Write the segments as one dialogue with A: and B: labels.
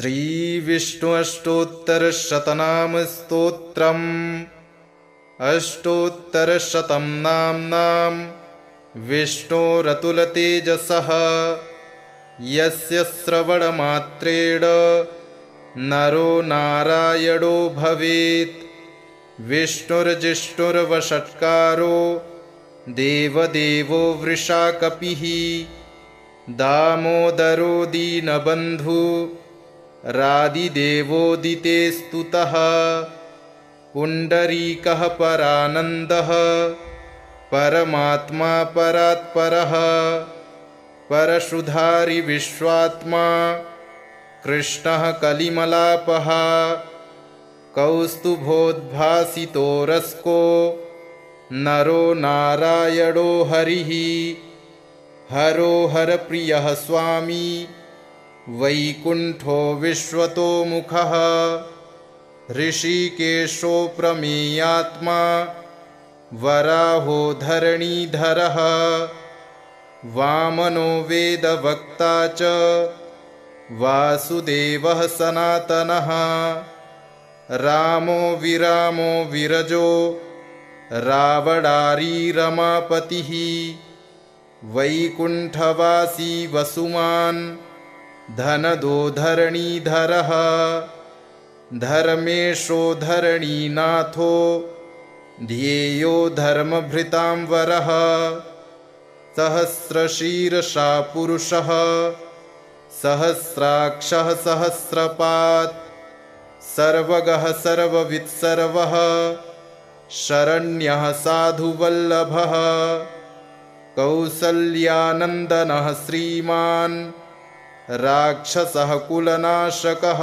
A: श्रीविष्णु अष्टोत्तरशतनाम स्तोत्रम् अष्टोत्तरशतं नाम्नां विष्णोरतुलतेजसः यस्य श्रवणमात्रेण नरो नारायणो भवेत्। विष्णुर्जिष्णुर्वषट्कारो देवदेवो वृषाकपिः दामोदरो दीनबन्धु रादिदेवोदिते स्तुतः। पुण्डरीकः परानन्दः परमात्मा परात्परः परशुधारि विश्वात्मा कृष्णः कलिमलापः कौस्तुभोद्भासितो रस्को नरो नारायणो हरिः। हरो हरप्रियः स्वामी वैकुण्ठो विश्वतोमुखः ऋषिकेशो प्रमेयात्मा वराहो धरणीधरः वामनो वेदवक्ता च वासुदेवः सनातनः। रामो विरामो विरजो रावणारी रमापतिः वैकुण्ठवासी वसुमान् धनदो धरणीधरः। धर्मेशो धरणीनाथो ध्येयो धर्मभृतां वरः सहस्रशीर्षा पुरुषः सहस्राक्षः सहस्रपात् सर्वगः सर्ववित्सर्वः शरण्यः साधुवल्लभः कौसल्यानन्दनः श्रीमान् राक्षसः कुलनाशकः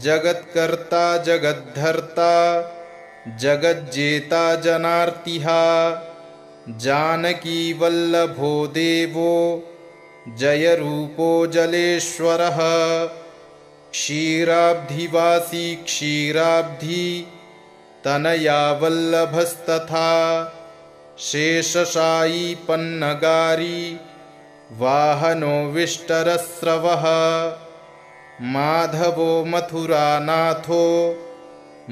A: जगत्कर्ता जगद्धर्ता जगज्जेता जनार्तिः जानकीवल्लभो देवो जयरूपो जलेश्वरः क्षीराब्धिवासी क्षीराब्धि तनया वल्लभस्तथा शेषशायी पन्नगारी वाहनो विष्टरस्रवः माधवो मथुरानाथो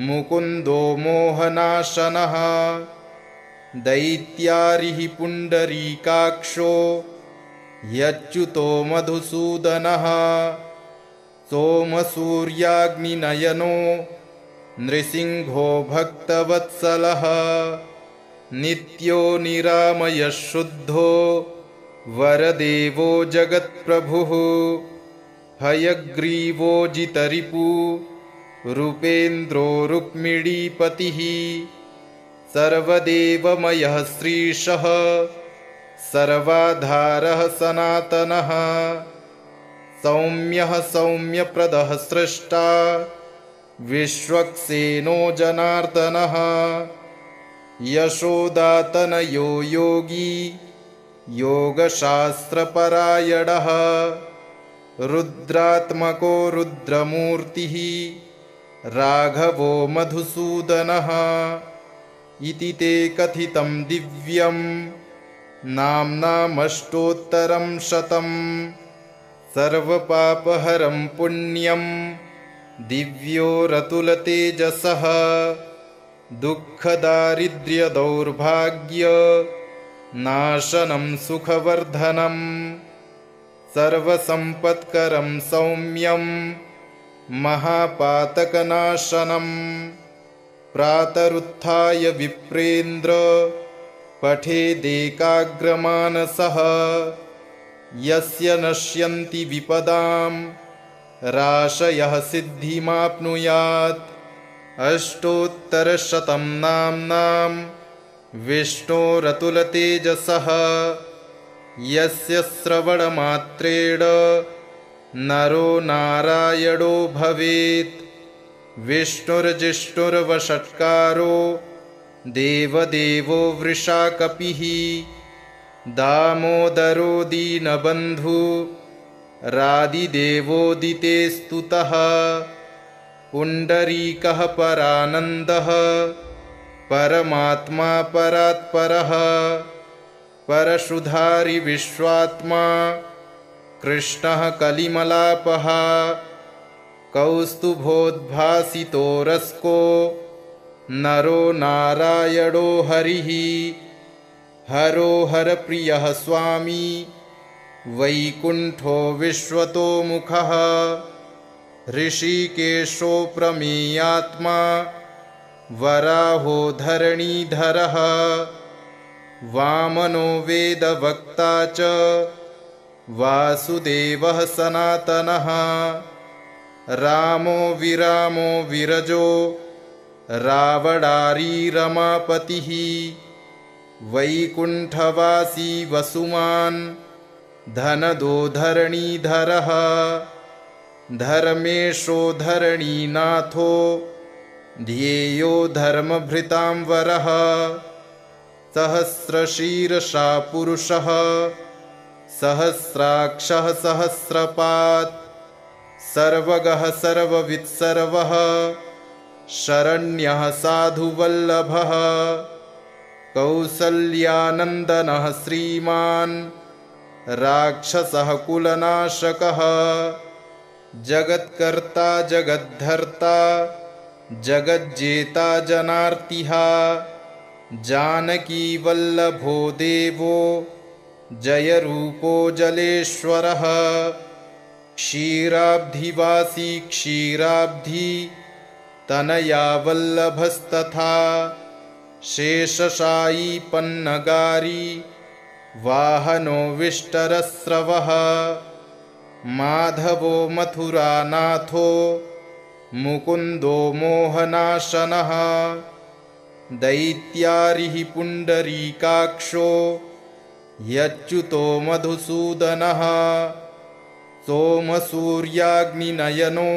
A: मुकुन्दो मोहनाशनः दैत्यारिः पुण्डरीकाक्षो यच्युतो मधुसूदनः सोमसूर्याग्निनयनो नृसिंहो भक्तवत्सलः नित्यो निरामयः शुद्धो वरदेवो जगत्प्रभुः हयग्रीवो जितरिपु रूपेन्द्रो रुक्मिणीपतिः सर्वदेवमयः श्रीशः सर्वाधारः सनातनः सौम्यः सौम्यप्रदः स्रष्टा विश्वक्सेनो जनार्दनः यशोदातनयो योगी योगशास्त्रपरायणः रुद्रात्मको रुद्रमूर्तिः राघवो मधुसूदनः इति ते कथितं दिव्यं नाम्नामष्टोत्तरं शतम् सर्वपापहरं पुण्यं दिव्योरतुलतेजसः दुःखदारिद्र्यदौर्भाग्य नाशनं सुखवर्धनं सर्वसम्पत्करं सौम्यं महापातकनाशनं प्रातरुत्थाय विप्रेन्द्र पठेदेकाग्रमानसः यस्य नश्यन्ति विपदां राशयः सिद्धिमाप्नुयात्। अष्टोत्तरशतं नाम्नां विष्णोरतुलतेजसः यस्य श्रवणमात्रेण नरो नारायणो भवेत्। विष्णुर्जिष्णुर्वषट्कारो देवदेवो वृषाकपिः दामोदरो दीनबन्धु रादिदेवोदिते स्तुतः। पुण्डरीकः परानन्दः परमात्मा परात्परः परशुधारि विश्वात्मा कृष्णः कलिमलापः कौस्तुभोद्भासितो रस्को नरो नारायणो हरिः हरो हरप्रियः स्वामी वैकुण्ठो विश्वतोमुखः ऋषिकेशो प्रमेयात्मा वराहो धरणीधरः वामनो वेदवक्ता च वासुदेवः सनातनः रामो विरामो विरजो रावणारी रमापतिः वैकुण्ठवासी वसुमान् धनदो धरणीधरः धर्मेशो धरणीनाथो ध्येयो धर्मभृतां वरः सहस्रशीर्षा पुरुषः सहस्राक्षः सहस्रपात् सर्वगः सर्ववित्सर्वः शरण्यः साधुवल्लभः कौसल्यानन्दनः श्रीमान् राक्षसः कुलनाशकः जगत्कर्ता जगद्धर्ता जगज्जेता जनार्तिः जानकीवल्लभो देवो जयरूपो जलेश्वरः क्षीराब्धिवासी क्षीराब्धि तनया वल्लभस्तथा शेषशायी पन्नगारी वाहनो विष्टरस्रवः माधवो मथुरानाथो मुकुन्दो मोहनाशनः दैत्यारिः पुण्डरीकाक्षो यच्युतो मधुसूदनः सोमसूर्याग्निनयनो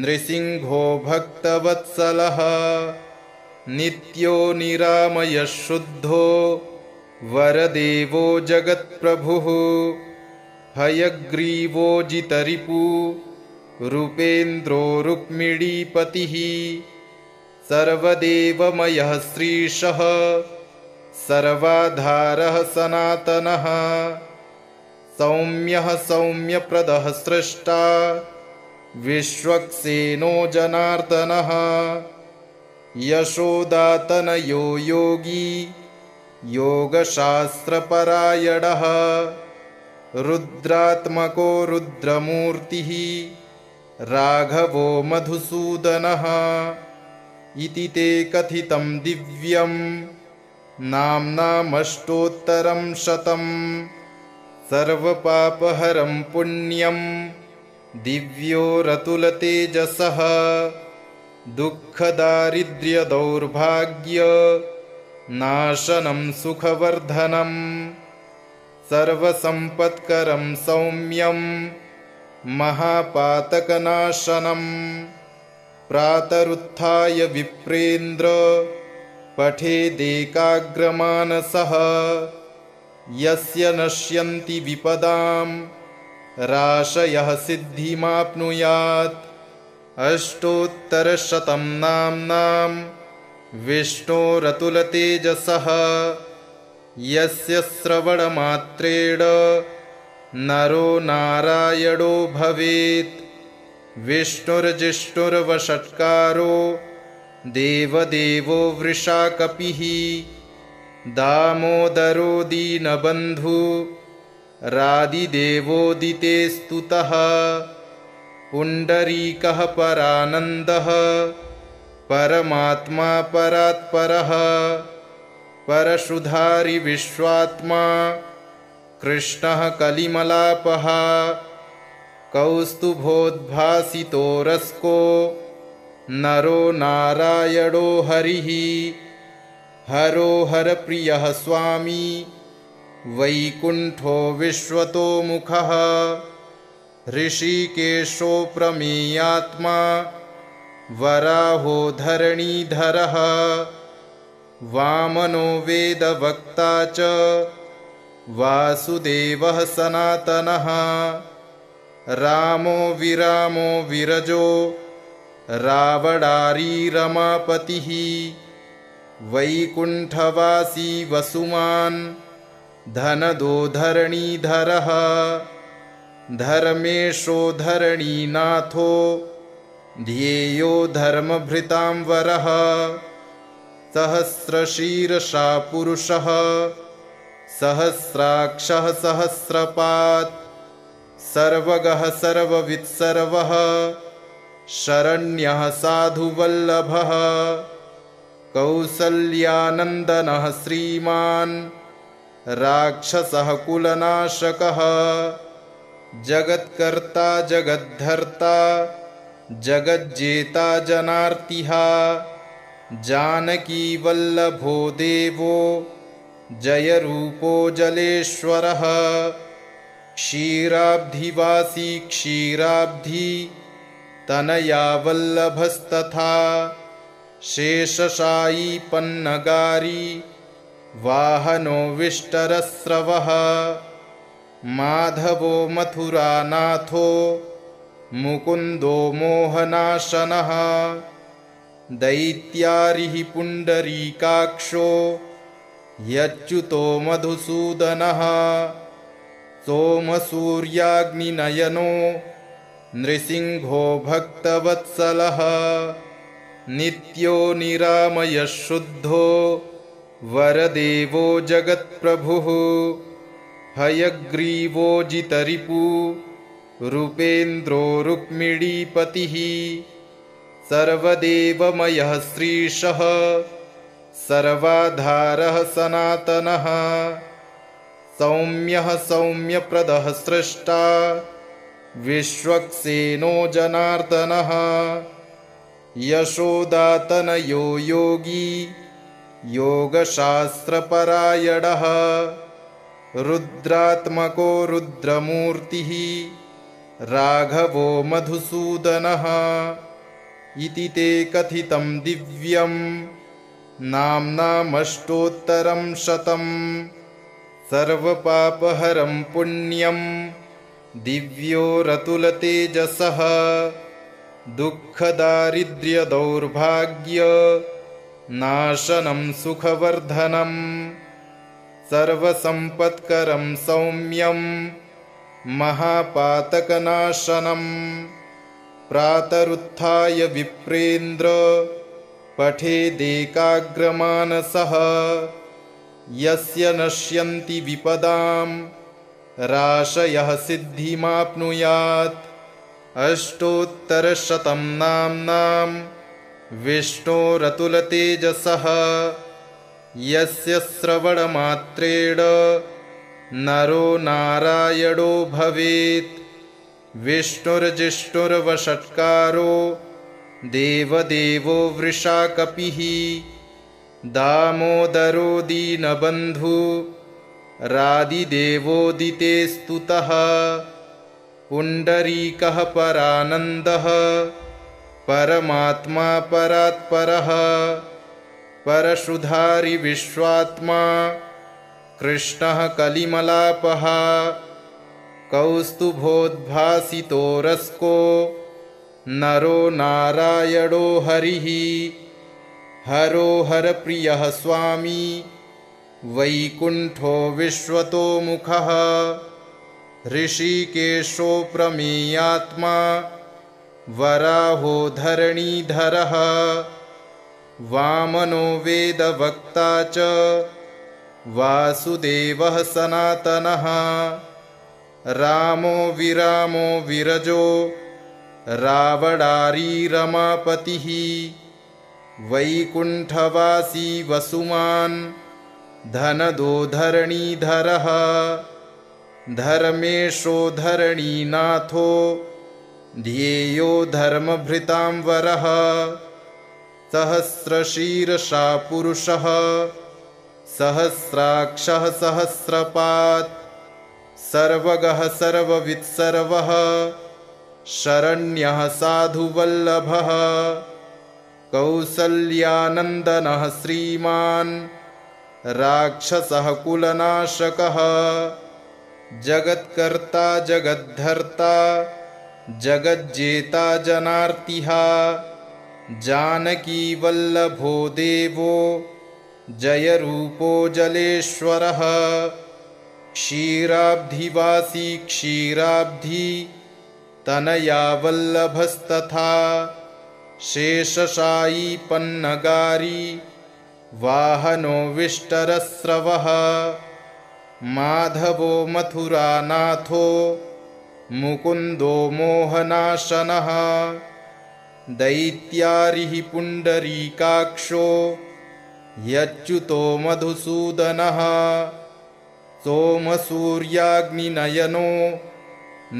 A: नृसिंहो भक्तवत्सलः नित्यो निरामयः शुद्धो वरदेवो जगत्प्रभुः हयग्रीवो जितरिपु रूपेन्द्रो रुक्मिणीपतिः सर्वदेवमयः श्रीशः सर्वाधारः सनातनः सौम्यः सौम्यप्रदः स्रष्टा विश्वक्सेनो जनार्दनः यशोदातनयो योगी योगशास्त्रपरायणः रुद्रात्मको रुद्रमूर्तिः राघवो मधुसूदनः इति ते कथितं दिव्यं नाम्नामष्टोत्तरं शतं सर्वपापहरं पुण्यं दिव्यो रतुलतेजसः दुःखदारिद्र्यदौर्भाग्य नाशनं सुखवर्धनं सर्वसम्पत्करं सौम्यं महापातकनाशनं प्रातरुत्थाय विप्रेन्द्र पठेदेकाग्रमानसः यस्य नश्यन्ति विपदां राशयः सिद्धिमाप्नुयात् अष्टोत्तरशतं नाम्नां विष्णोरतुलतेजसः यस्य श्रवणमात्रेण नरो नारायणो भवेत् विष्णुर्जिष्णुर्वषट्कारो देवदेवो वृषाकपिः दामोदरो दीनबन्धु रादिदेवोदिते स्तुतः पुण्डरीकः परानन्दः परमात्मा परात्परः परशुधारि विश्वात्मा कृष्णः कलिमलापः कौस्तुभोद्भासितो रस्को नरो नारायणो हरिः हरो हरप्रियः स्वामी वैकुण्ठो विश्वतोमुखः ऋषिकेशो प्रमेयात्मा वराहो धरणीधरः वामनो वेदवक्ता च वासुदेवः सनातनः रामो विरामो विरजो रावणारी रमापतिः वैकुण्ठवासी वसुमान् धनदो धरणीधरः धर्मेशो धरणीनाथो ध्येयो धर्मभृतां वरः सहस्रशीर्षा पुरुषः सहस्राक्षः सहस्रपात् सर्वगः सर्ववित् सर्वः शरण्यः साधुवल्लभः कौसल्यानन्दनः श्रीमान् राक्षसः कुलनाशकः जगत्कर्ता जगद्धर्ता जगज्जेता जनार्तिः जानकीवल्लभो देवो जयरूपो जलेश्वरः क्षीराब्धिवासी क्षीराब्धि तनया वल्लभस्तथा शेषशायी पन्नगारी वाहनो विष्टरस्रवः माधवो मथुरानाथो मुकुन्दो मोहनाशनः दैत्यारिः पुण्डरीकाक्षो यच्युतो मधुसूदनः सोमसूर्याग्निनयनो नृसिंहो भक्तवत्सलः नित्यो निरामयः शुद्धो वरदेवो जगत्प्रभुः हयग्रीवो जितरिपु रूपेन्द्रो रुक्मिणीपतिः सर्वदेवमयः श्रीशः सर्वाधारः सनातनः सौम्यः सौम्यप्रदः स्रष्टा विश्वक्सेनो जनार्दनः यशोदातनयो योगी योगशास्त्रपरायणः रुद्रात्मको रुद्रमूर्तिः राघवो मधुसूदनः इति ते कथितं दिव्यं नाम्नामष्टोत्तरं शतं सर्वपापहरं पुण्यं दिव्यो रतुलतेजसः दुःखदारिद्र्यदौर्भाग्य नाशनं सुखवर्धनं सर्वसम्पत्करं सौम्यं महापातकनाशनं प्रातरुत्थाय विप्रेन्द्र पठेदेकाग्रमानसः यस्य नश्यन्ति विपदां राशयः सिद्धिमाप्नुयात् अष्टोत्तरशतं नाम्नां विष्णोरतुलतेजसः यस्य श्रवणमात्रेण नरो नारायणो भवेत् विष्णुर्जिष्णुर्वषट्कारो देवदेवो वृषाकपिः दामोदरो दीनबन्धु रादिदेवोदिते स्तुतः पुण्डरीकः परानन्दः परमात्मा परात्परः परशुधारि विश्वात्मा कृष्णः कलिमलापः कौस्तुभोद्भासितो रस्को नरो नारायणो हरिः हरो हरप्रियः स्वामी वैकुण्ठो विश्वतोमुखः ऋषिकेशो प्रमेयात्मा वराहो धरणीधरः वामनो वेदवक्ता च वासुदेवः सनातनः रामो विरामो विरजो रावणारी रमापतिः वैकुण्ठवासी वसुमान् धनदो धरणीधरः धर्मेशो धरणीनाथो ध्येयो धर्मभृतां वरः सहस्रशीर्षा पुरुषः सहस्राक्षः सहस्रपात् सर्वगः सर्ववित् सर्वः शरण्यः साधुवल्लभः कौसल्यानन्दनः श्रीमान् राक्षसः कुलनाशकः जगत्कर्ता जगद्धर्ता जगज्जेता जनार्तिः जानकीवल्लभो देवो जयरूपो जलेश्वरः क्षीराब्धिवासी क्षीराब्धि तनया वल्लभस्तथा शेषशायी पन्नगारी वाहनो विष्टरस्रवः माधवो मथुरानाथो मुकुन्दो मोहनाशनः दैत्यारिः पुण्डरीकाक्षो यच्युतो मधुसूदनः सोमसूर्याग्निनयनो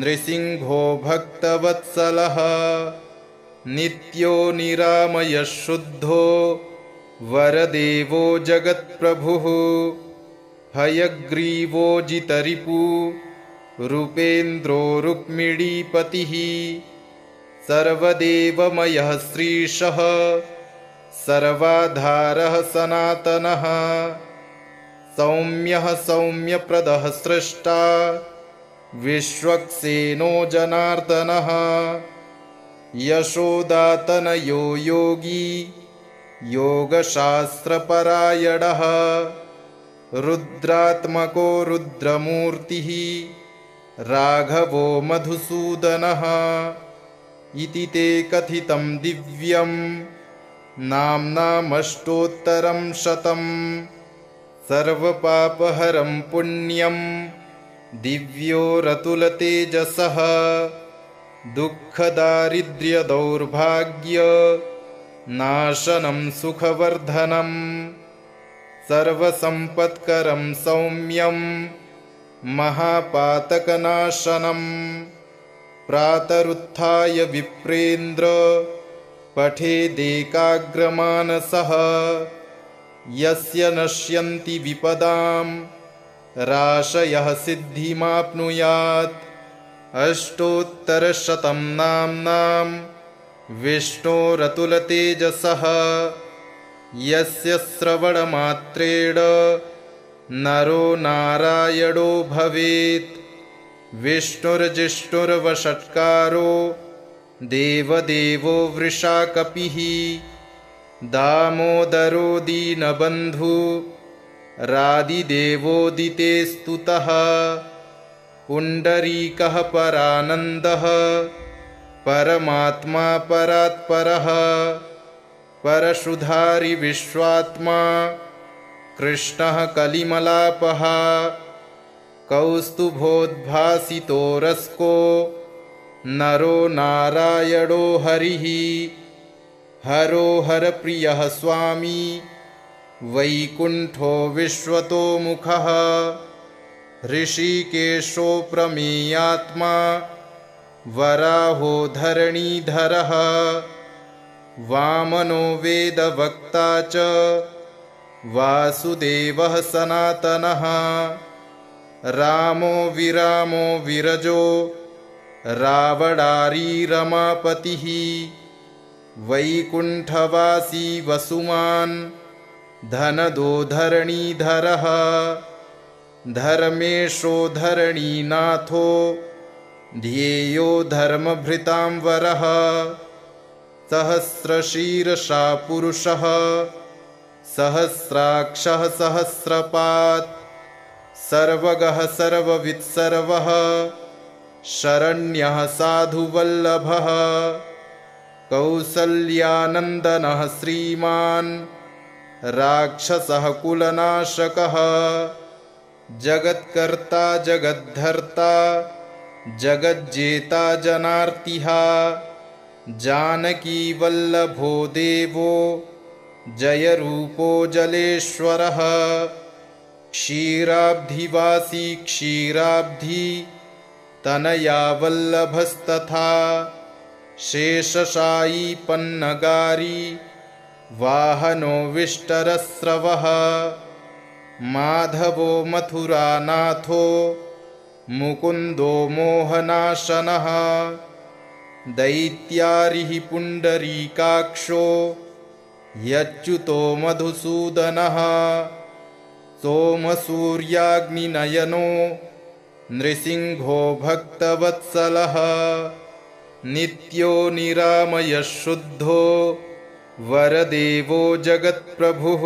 A: नृसिंहो भक्तवत्सलः नित्यो निरामयः शुद्धो वरदेवो जगत्प्रभुः हयग्रीवो जितरिपु रूपेन्द्रो रुक्मिणीपतिः सर्वदेवमयः श्रीशः सर्वाधारः सनातनः सौम्यः सौम्यप्रदः स्रष्टा विश्वक्सेनो जनार्दनः यशोदातनयो योगी योगशास्त्रपरायणः रुद्रात्मको रुद्रमूर्तिः राघवो मधुसूदनः इति ते कथितं दिव्यं नाम्नामष्टोत्तरं शतम् सर्वपापहरं पुण्यं दिव्यो रतुलतेजसः दुःखदारिद्र्यदौर्भाग्य नाशनं सुखवर्धनं सर्वसम्पत्करं सौम्यं महापातकनाशनं प्रातरुत्थाय विप्रेन्द्र पठेदेकाग्रमानसः यस्य नश्यन्ति विपदां राशयः सिद्धिमाप्नुयात् अष्टोत्तरशतं नाम्नां विष्णोरतुलतेजसः यस्य श्रवणमात्रेण नरो नारायणो भवेत् विष्णुर्जिष्णुर्वषट्कारो देवदेवो वृषाकपिः दामोदरो दीनबन्धु रादिदेवोदिते स्तुतः पुण्डरीकः परानन्दः परमात्मा परात्परः परशुधारि विश्वात्मा कृष्णः कलिमलापः कौस्तुभोद्भासितो रस्को नरो नारायणो हरिः हरो हरप्रियः स्वामी वैकुण्ठो विश्वतोमुखः ऋषिकेशो प्रमेयात्मा वराहो धरणीधरः वामनो वेदवक्ता च वासुदेवः सनातनः रामो विरामो विरजो रावणारी रमापतिः वैकुण्ठवासी वसुमान् धनदो धरणीधरः धर्मेशो धरणीनाथो ध्येयो धर्मभृतांवरः सहस्रशीर्षा पुरुषः सहस्राक्षः सहस्रपात् सर्वगः सर्ववित्सर्वः शरण्यः साधुवल्लभः कौसल्यानन्दनः श्रीमान् राक्षसः कुलनाशकः जगत्कर्ता जगद्धर्ता जगज्जेता जनार्तिः जानकीवल्लभो देवो जयरूपो जलेश्वरः क्षीराब्धिवासी क्षीराब्धि तनया वल्लभस्तथा शेषशायी पन्नगारी वाहनो विष्टरस्रवः माधवो मथुरानाथो मुकुन्दो मोहनाशनः दैत्यारिः पुण्डरीकाक्षो यच्युतो मधुसूदनः सोमसूर्याग्निनयनो नृसिंहो भक्तवत्सलः नित्यो निरामयः शुद्धो वरदेवो जगत्प्रभुः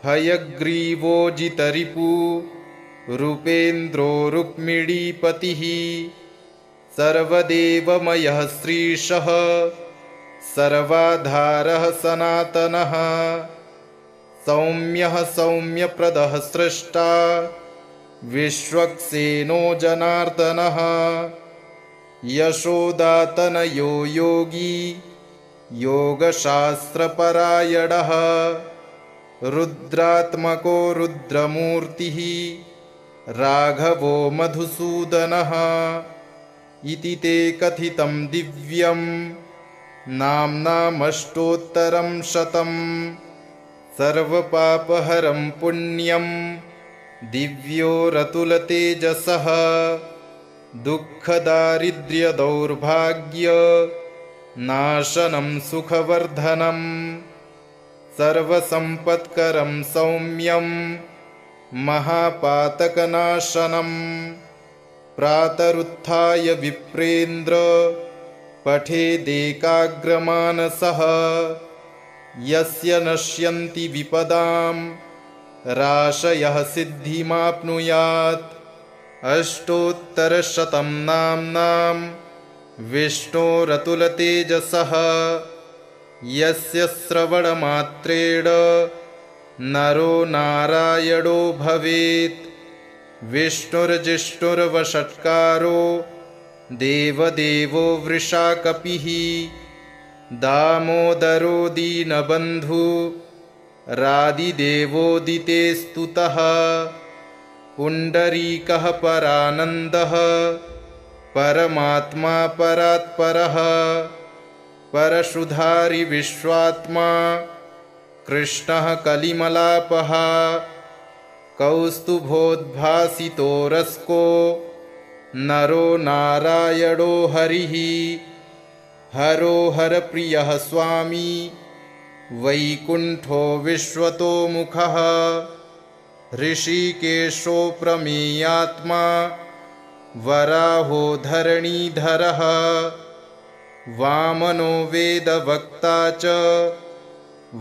A: हयग्रीवो जितरिपु रूपेन्द्रो रुक्मिणीपतिः सर्वदेवमयः श्रीशः सर्वाधारः सनातनः सौम्यः सौम्यप्रदः स्रष्टा विश्वक्सेनो जनार्दनः यशोदातनयो योगी योगशास्त्रपरायणः रुद्रात्मको रुद्रमूर्तिः राघवो मधुसूदनः इति ते कथितं दिव्यं नाम्नामष्टोत्तरं शतम् सर्वपापहरं पुण्यं दिव्योरतुलतेजसः दुःखदारिद्र्यदौर्भाग्य नाशनं सुखवर्धनं सर्वसम्पत्करं सौम्यं महापातकनाशनं प्रातरुत्थाय विप्रेन्द्र पठेदेकाग्रमानसः यस्य नश्यन्ति विपदां राशयः सिद्धिमाप्नुयात् अष्टोत्तरशतं नाम्नां विष्णोरतुलतेजसः यस्य श्रवणमात्रेण नरो नारायणो भवेत् विष्णुर्जिष्णुर्वषट्कारो देवदेवो वृषाकपिः दामोदरो दीनबन्धु रादिदेवोदिते स्तुतः पुण्डरीकः परानन्दः परमात्मा परात्परः परशुधारि विश्वात्मा कृष्णः कलिमलापः कौस्तुभोद्भासितो रस्को नरो नारायणो हरिः हरो हरप्रियः स्वामी वैकुण्ठो विश्वतोमुखः ऋषिकेशो प्रमेयात्मा वराहो धरणीधरः वामनो वेदवक्ता च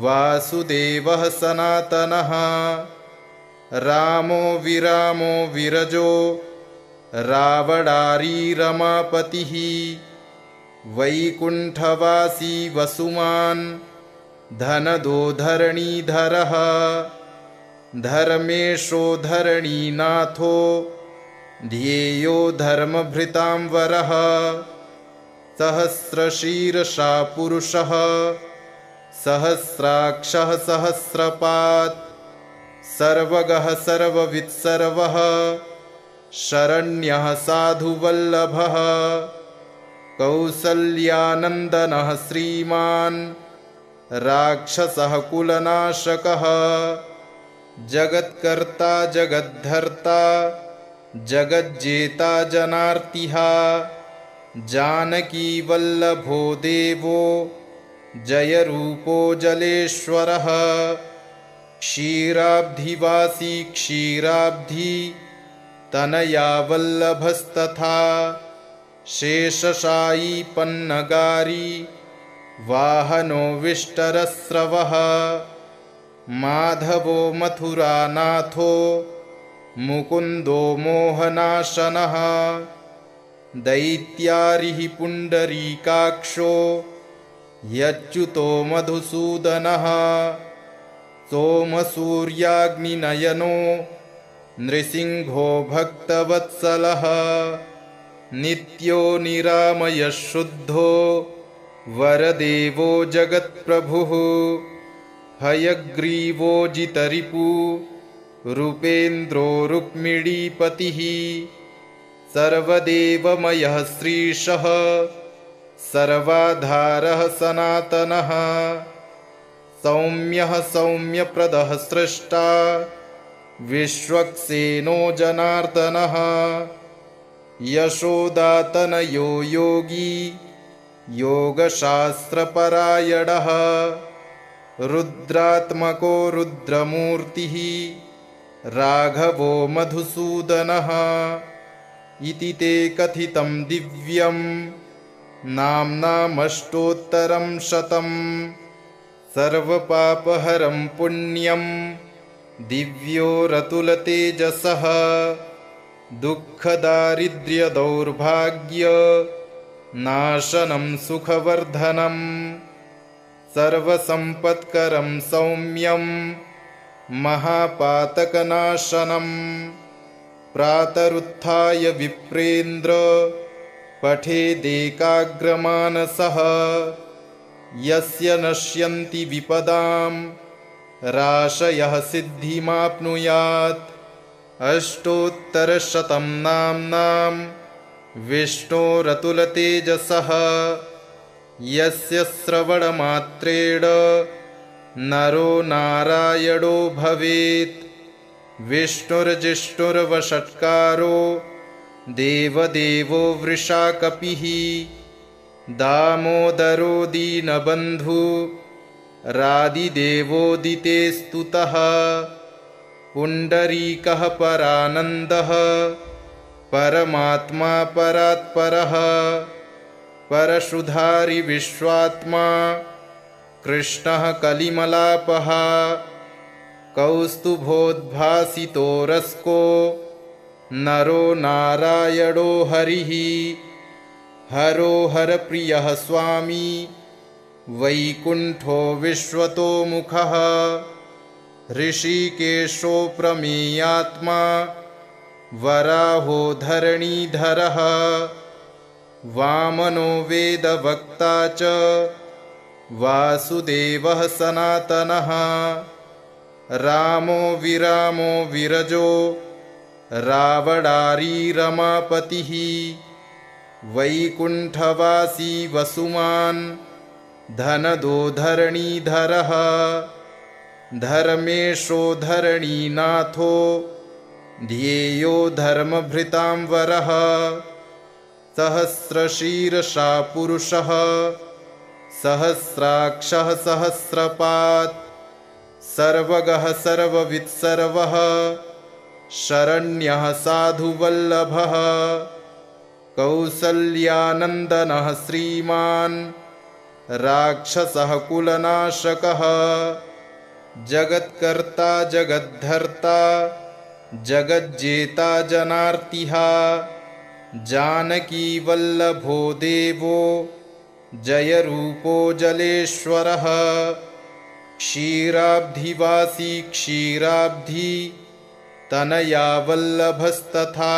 A: वासुदेवः सनातनः रामो विरामो विरजो रावणारी रमापतिः वैकुण्ठवासी वसुमान् धनदो धरणीधरः धर्मेशो धरणीनाथो ध्येयो धर्मभृतां वरः सहस्रशीर्षा पुरुषः सहस्राक्षः सहस्रपात् सर्वगः सर्ववित्सर्वः शरण्यः साधुवल्लभः कौसल्यानन्दनः श्रीमान् राक्षसः कुलनाशकः जगत्कर्ता जगद्धर्ता जगज्जेता जनार्तिः जानकीवल्लभो देवो जयरूपो जलेश्वरः क्षीराब्धिवासी क्षीराब्धि तनया वल्लभस्तथा शेषशायी पन्नगारी वाहनो विष्टरस्रवः माधवो मथुरानाथो मुकुन्दो मोहनाशनः दैत्यारिः पुण्डरीकाक्षो यच्युतो मधुसूदनः सोमसूर्याग्निनयनो नृसिंहो भक्तवत्सलः नित्यो निरामयः शुद्धो वरदेवो जगत्प्रभुः हयग्रीवो जितरिपु रूपेन्द्रो रुक्मिणीपतिः सर्वदेवमयः श्रीशः सर्वाधारः सनातनः सौम्यः सौम्यप्रदः स्रष्टा विश्वक्सेनो जनार्दनः यशोदातनयो योगी योगशास्त्रपरायणः रुद्रात्मको रुद्रमूर्तिः राघवो मधुसूदनः इति ते कथितं दिव्यं नाम्नामष्टोत्तरं शतम् सर्वपापहरं पुण्यं दिव्यो रतुलतेजसः दुःखदारिद्र्यदौर्भाग्य नाशनं सुखवर्धनं सर्वसम्पत्करं सौम्यं महापातकनाशनं प्रातरुत्थाय विप्रेन्द्र पठेदेकाग्रमानसः यस्य नश्यन्ति विपदां राशयः सिद्धिमाप्नुयात् अष्टोत्तरशतं नाम्नां विष्णोरतुलतेजसः यस्य श्रवणमात्रेण नरो नारायणो भवेत् विष्णुर्जिष्णुर्वषट्कारो देवदेवो वृषाकपिः दामोदरो दीनबन्धु रादिदेवोदिते स्तुतः पुण्डरीकः परानन्दः परमात्मा परात्परः परशुधारि विश्वात्मा कृष्णः कलिमलापः कौस्तुभोद्भासितो रस्को नरो नारायणो हरिः हरो हरप्रियः स्वामी वैकुण्ठो विश्वतोमुखः ऋषिकेशो प्रमेयात्मा वराहो धरणीधरः वामनो वेदवक्ता च वासुदेवः सनातनः रामो विरामो विरजो रावणारी रमापतिः वैकुण्ठवासी वसुमान् धनदो धरणीधरः धर्मेशो धरणीनाथो ध्येयो धर्मभृतां वरः सहस्रशीर्षा पुरुषः सहस्राक्षः सहस्रपात् सर्वगः सर्ववित्सर्वः शरण्यः साधुवल्लभः कौसल्यानन्दनः श्रीमान् राक्षसः कुलनाशकः जगत्कर्ता जगद्धर्ता जगज्जेता जनार्तिः जानकीवल्लभो देवो जयरूपो जलेश्वरः क्षीराब्धिवासी क्षीराब्धि तनया वल्लभस्तथा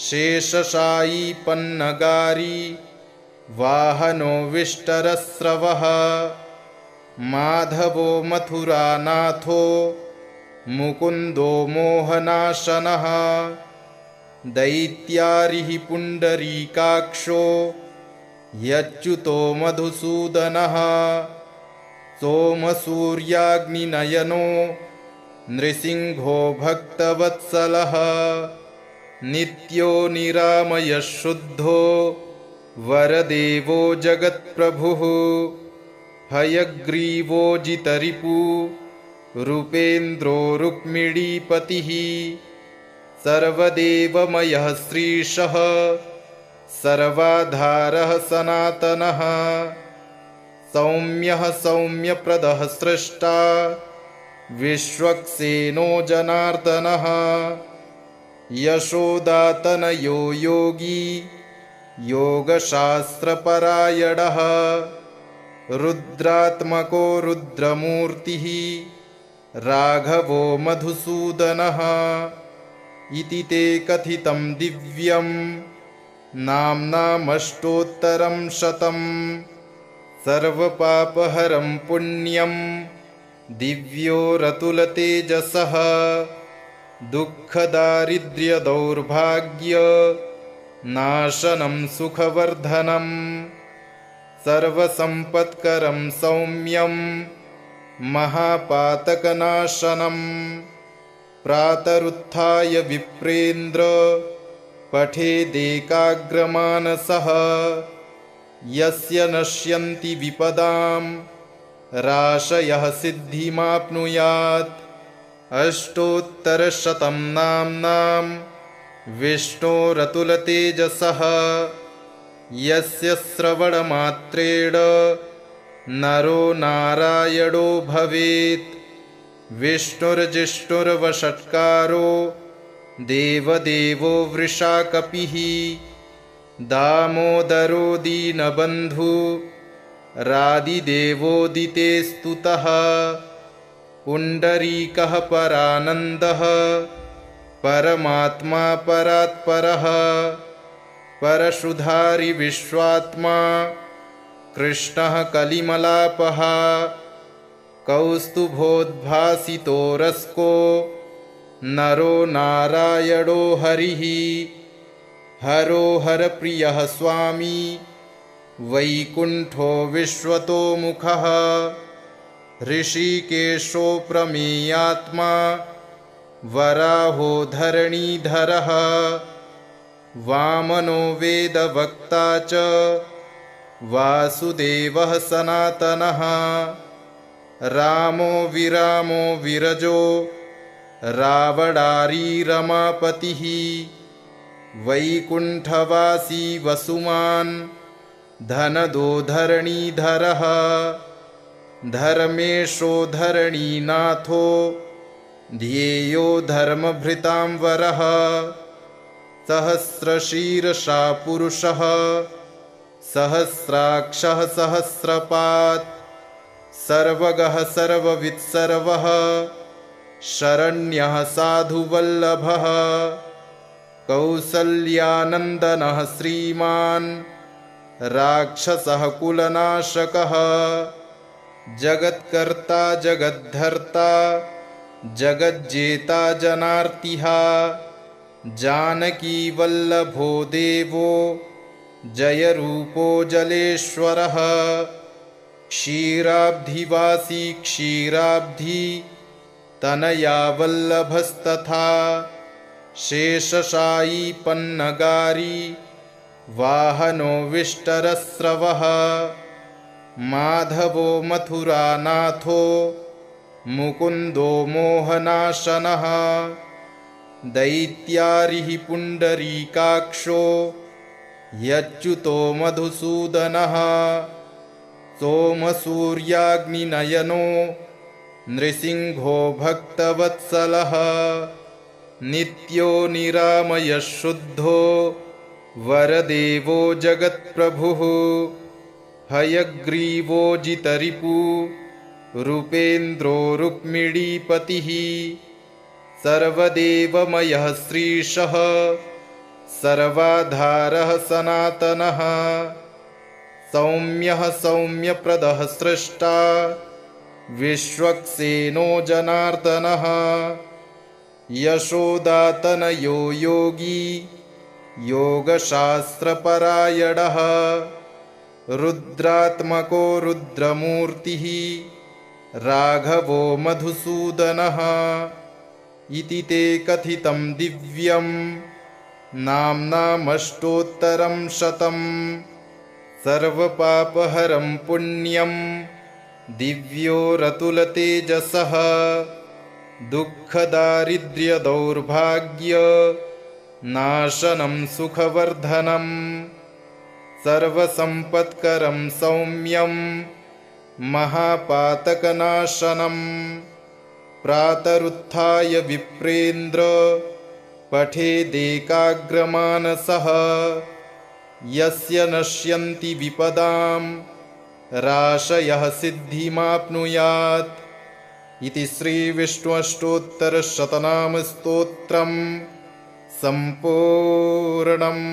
A: शेषशायी पन्नगारी वाहनो विष्टरस्रवः माधवो मथुरानाथो मुकुन्दो मोहनाशनः दैत्यारिः पुण्डरीकाक्षो यच्युतो मधुसूदनः सोमसूर्याग्निनयनो नृसिंहो भक्तवत्सलः नित्यो निरामयः शुद्धो वरदेवो जगत्प्रभुः हयग्रीवो जितरिपु रूपेन्द्रो रुक्मिणीपतिः सर्वदेवमयः श्रीशः सर्वाधारः सनातनः सौम्यः सौम्यप्रदः स्रष्टा विश्वक्सेनो जनार्दनः यशोदातनयो योगी योगशास्त्रपरायणः रुद्रात्मको रुद्रमूर्तिः राघवो मधुसूदनः इति ते कथितं दिव्यं नाम्नामष्टोत्तरं शतं सर्वपापहरं पुण्यं दिव्यो रतुलतेजसः दुःखदारिद्र्यदौर्भाग्य नाशनं सुखवर्धनं सर्वसम्पत्करं सौम्यं महापातकनाशनं प्रातरुत्थाय विप्रेन्द्र पठेदेकाग्रमानसः यस्य नश्यन्ति विपदां राशयः सिद्धिमाप्नुयात् अष्टोत्तरशतं नाम्नां विष्णोरतुलतेजसः यस्य श्रवणमात्रेण नरो नारायणो भवेत् विष्णुर्जिष्णुर्वषट्कारो देवदेवो वृषाकपिः दामोदरो दीनबन्धु रादिदेवोदिते स्तुतः पुण्डरीकः परानन्दः परमात्मा परात्परः परशुधारि विश्वात्मा कृष्णः कलिमलापः कौस्तुभोद्भासितो रस्को नरो नारायणो हरिः हरो हरप्रियः स्वामी वैकुण्ठो विश्वतोमुखः ऋषिकेशो प्रमेयात्मा वराहो धरणीधरः वामनो वेदवक्ता च वासुदेवः सनातनः रामो विरामो विरजो रावणारी रमापतिः वैकुण्ठवासी वसुमान् धनदो धरणीधरः धर्मेशो धरणीनाथो ध्येयो धर्मभृतांवरः सहस्रशीर्षा पुरुषः सहस्राक्षः सहस्रपात् सर्वगः सर्ववित्सर्वः शरण्यः साधुवल्लभः कौसल्यानन्दनः श्रीमान् राक्षसः कुलनाशकः जगत्कर्ता जगद्धर्ता जगज्जेता जनार्तिः जानकीवल्लभो देवो जयरूपो जलेश्वरः क्षीराब्धिवासी क्षीराब्धि तनया वल्लभस्तथा शेषशायी पन्नगारी वाहनो विष्टरस्रवः माधवो मथुरानाथो मुकुन्दो मोहनाशनः दैत्यारिः पुण्डरीकाक्षो यच्युतो मधुसूदनः सोमसूर्याग्निनयनो नृसिंहो भक्तवत्सलः नित्यो निरामयः शुद्धो वरदेवो जगत्प्रभुः हयग्रीवो जितरिपु रूपेन्द्रो रुक्मिणीपतिः सर्वदेवमयः श्रीशः सर्वाधारः सनातनः सौम्यः सौम्यप्रदः स्रष्टा विश्वक्सेनो जनार्दनः यशोदातनयो योगी योगशास्त्रपरायणः रुद्रात्मको रुद्रमूर्तिः राघवो मधुसूदनः इति ते कथितं दिव्यं नाम्नामष्टोत्तरं शतं सर्वपापहरं पुण्यं दिव्यो रतुलतेजसः दुःखदारिद्र्यदौर्भाग्य नाशनं सुखवर्धनं सर्वसम्पत्करं सौम्यं महापातकनाशनं प्रातरुत्थाय विप्रेन्द्र पठेदेकाग्रमानसः यस्य नश्यन्ति विपदां राशयः सिद्धिमाप्नुयात् इति श्रीविष्णुअष्टोत्तरशतनामस्तोत्रम् सम्पूर्णम्।